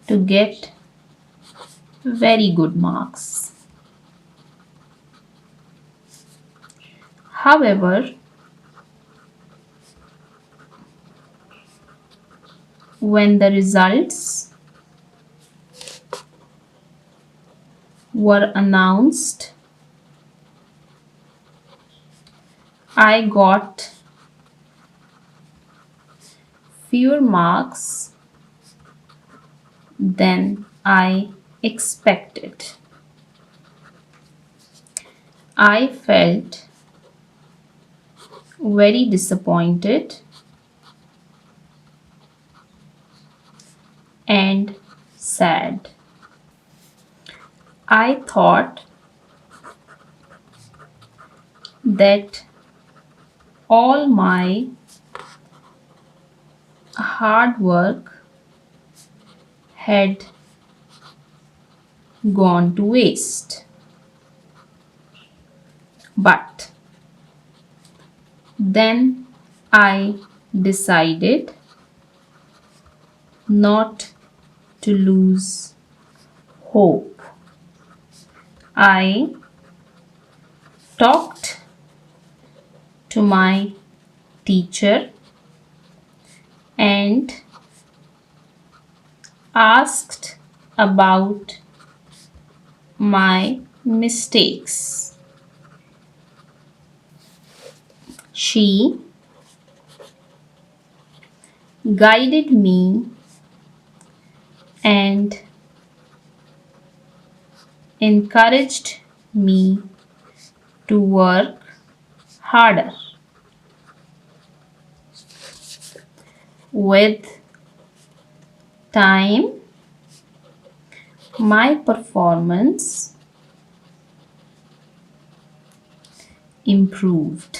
to get very good marks. However, when the results were announced, I got fewer marks than I expected. I felt very disappointed and sad. I thought that all my hard work had gone to waste. But then I decided not to lose hope. I talked to my teacher and asked about my mistakes. She guided me and encouraged me to work harder. With time, my performance improved.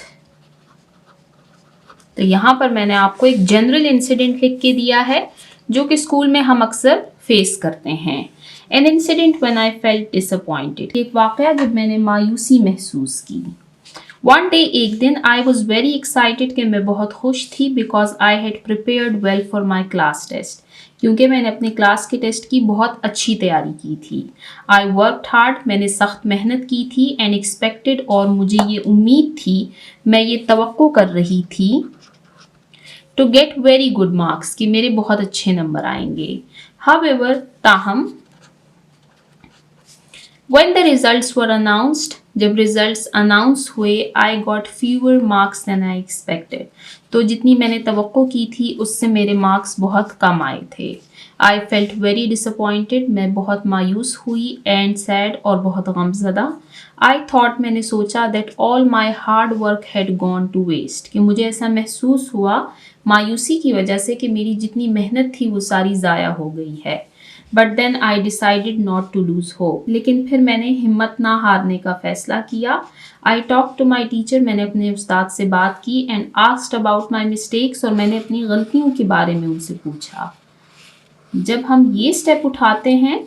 तो यहाँ पर मैंने आपको एक general incident लिख के दिया है जो कि स्कूल में हम अक्सर फेस करते हैं. An incident when I felt disappointed. एक वाकया जब मैंने मायूसी महसूस की. वन डे, एक दिन, आई वॉज वेरी एक्साइटेड कि मैं बहुत खुश थी because I had prepared well for my class test. क्योंकि मैंने अपने क्लास के टेस्ट की बहुत अच्छी तैयारी की थी. I worked hard. मैंने सख्त मेहनत की थी. And expected. और मुझे ये उम्मीद थी, मैं ये तवक्को कर रही थी to get very good marks कि मेरे बहुत अच्छे नंबर आएंगे. हाउएवर, ताहम, when the results were announced, जब रिजल्ट्स अनाउंस हुए, I got fewer marks than I expected. तो जितनी मैंने तवक्को की थी उससे मेरे मार्क्स बहुत कम आए थे. I felt very disappointed. मैं बहुत मायूस हुई. And sad. और बहुत गमज़दा. I thought. मैंने सोचा that all my hard work had gone to waste. कि मुझे ऐसा महसूस हुआ मायूसी की वजह से कि मेरी जितनी मेहनत थी वो सारी ज़ाया हो गई है. But then I decided not to lose hope. लेकिन फिर मैंने हिम्मत ना हारने का फैसला किया. I talk to my teacher. मैंने अपने उस्ताद से बात की. And asked about my mistakes. और मैंने अपनी गलतियों के बारे में उनसे पूछा. जब हम ये स्टेप उठाते हैं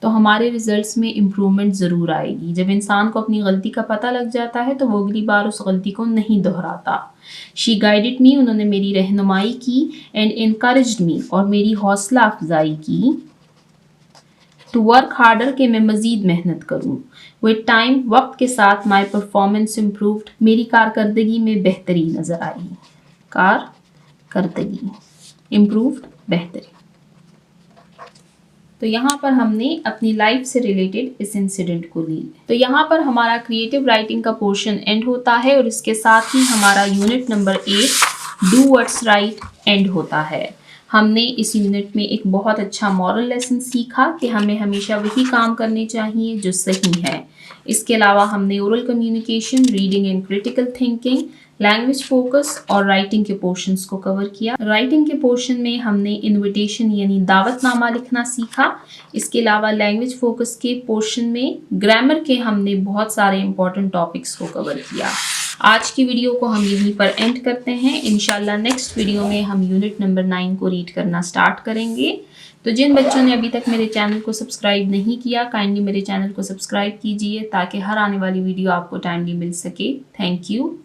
तो हमारे रिजल्ट्स में इम्प्रूवमेंट ज़रूर आएगी. जब इंसान को अपनी गलती का पता लग जाता है तो वो अगली बार उस गलती को नहीं दोहराता. शी गाइडेड मी. उन्होंने मेरी रहनुमाई की. एंड इनकरेज्ड मी. और मेरी हौसला अफजाई की टू वर्क हार्डर. कि मैं मज़ीद मेहनत करूँ. विद टाइम, वक्त के साथ, माई परफॉर्मेंस इम्प्रूव्ड. मेरी कारकर्दगी में बेहतरी नज़र आई. कारकर्दगी इम्प्रूव्ड, बेहतरी. तो यहाँ पर हमने अपनी लाइफ से रिलेटेड इस इंसिडेंट को ली. तो यहाँ पर हमारा क्रिएटिव राइटिंग का पोर्शन एंड होता है और इसके साथ ही हमारा unit number 8 do what's right and होता है. हमने इस यूनिट में एक बहुत अच्छा मॉरल लेसन सीखा कि हमें हमेशा वही काम करने चाहिए जो सही है. इसके अलावा हमने oral communication, reading and critical thinking, language focus और राइटिंग के पोर्शंस को कवर किया. राइटिंग के पोर्शन में हमने इनविटेशन यानी दावतनामा लिखना सीखा. इसके अलावा लैंग्वेज फोकस के पोर्शन में ग्रामर के हमने बहुत सारे इंपॉर्टेंट टॉपिक्स को कवर किया. आज की वीडियो को हम यहीं पर एंड करते हैं. इंशाल्लाह नेक्स्ट वीडियो में हम यूनिट नंबर 9 को रीड करना स्टार्ट करेंगे. तो जिन बच्चों ने अभी तक मेरे चैनल को सब्सक्राइब नहीं किया, काइंडली मेरे चैनल को सब्सक्राइब कीजिए ताकि हर आने वाली वीडियो आपको टाइमली मिल सके. Thank you.